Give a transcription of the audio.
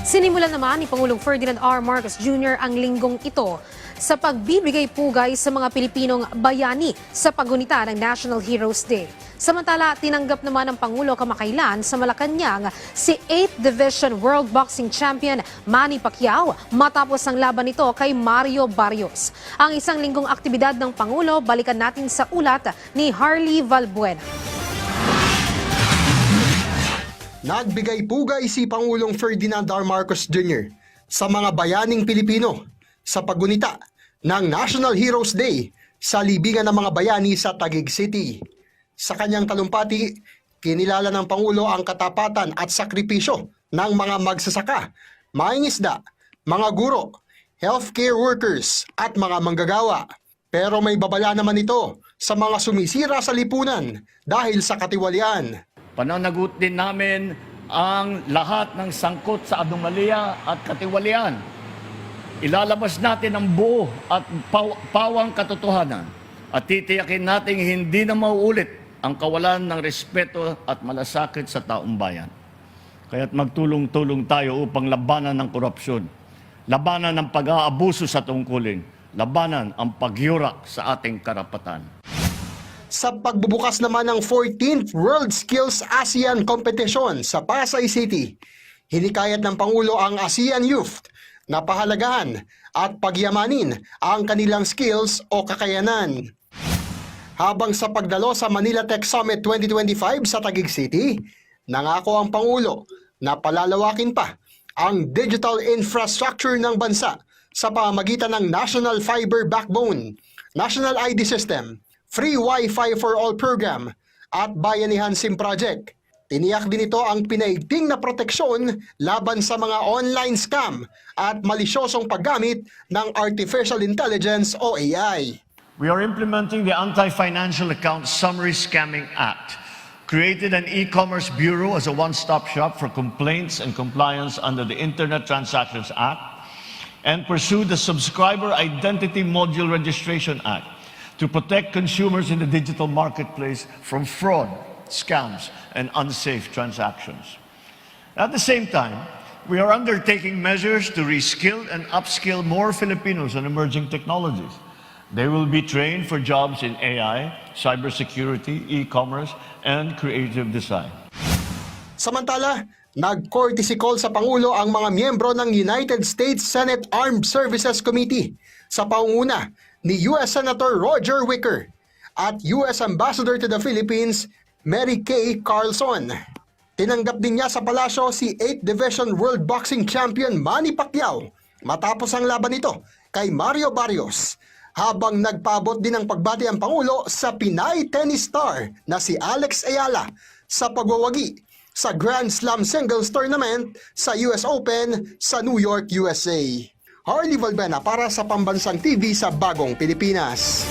Sinimulan naman ni Pangulong Ferdinand R. Marcos Jr. ang linggong ito sa pagbibigay pugay sa mga Pilipinong bayani sa paggunita ng National Heroes Day. Samantala, tinanggap naman ng Pangulo kamakailan sa Malacanang si 8th Division World Boxing Champion Manny Pacquiao matapos ang laban nito kay Mario Barrios. Ang isang linggong aktibidad ng Pangulo, balikan natin sa ulat ni Harley Valbuena. Nagbigay pugay si Pangulong Ferdinand R. Marcos Jr. sa mga bayaning Pilipino sa paggunita ng National Heroes Day sa libingan ng mga bayani sa Taguig City. Sa kanyang talumpati, kinilala ng Pangulo ang katapatan at sakripisyo ng mga magsasaka, mangingisda, mga guro, healthcare workers at mga manggagawa. Pero may babala naman ito sa mga sumisira sa lipunan dahil sa katiwalian. Pananagot din namin ang lahat ng sangkot sa anomalya at katiwalian. Ilalabas natin ang buo at pawang katotohanan at titiyakin natin hindi na mauulit ang kawalan ng respeto at malasakit sa taong bayan. Kaya't magtulong-tulong tayo upang labanan ng korupsyon, labanan ng pag-aabuso sa tungkulin, labanan ang pagyurak sa ating karapatan. Sa pagbubukas naman ng 14th World Skills ASEAN Competition sa Pasay City, hinikayat ng Pangulo ang ASEAN Youth na pahalagahan at pagyamanin ang kanilang skills o kakayanan. Habang sa pagdalo sa Manila Tech Summit 2025 sa Taguig City, nangako ang Pangulo na palalawakin pa ang digital infrastructure ng bansa sa pamamagitan ng National Fiber Backbone, National ID System, Free Wi-Fi for All Program at Bayanihan SIM Project. Tiniyak din ito ang pinaigting na proteksyon laban sa mga online scam at malisyosong paggamit ng Artificial Intelligence o AI. We are implementing the Anti-Financial Account Summary Scamming Act, created an e-commerce bureau as a one-stop shop for complaints and compliance under the Internet Transactions Act, and pursued the Subscriber Identity Module Registration Act to protect consumers in the digital marketplace from fraud, scams, and unsafe transactions. At the same time, we are undertaking measures to reskill and upskill more Filipinos on emerging technologies. They will be trained for jobs in AI, cybersecurity, e-commerce, and creative design. Samantala, nag-courtesy call sa Pangulo ang mga miyembro ng United States Senate Armed Services Committee sa pangunguna ni U.S. Senator Roger Wicker at U.S. Ambassador to the Philippines, Mary Kay Carlson. Tinanggap din niya sa palasyo si 8th Division World Boxing Champion Manny Pacquiao matapos ang laban nito kay Mario Barrios, habang nagpaabot din ng pagbati ang Pangulo sa Pinay tennis star na si Alex Ayala sa pagwawagi sa Grand Slam Singles Tournament sa US Open sa New York, USA. Harley Valbuena para sa Pambansang TV sa Bagong Pilipinas.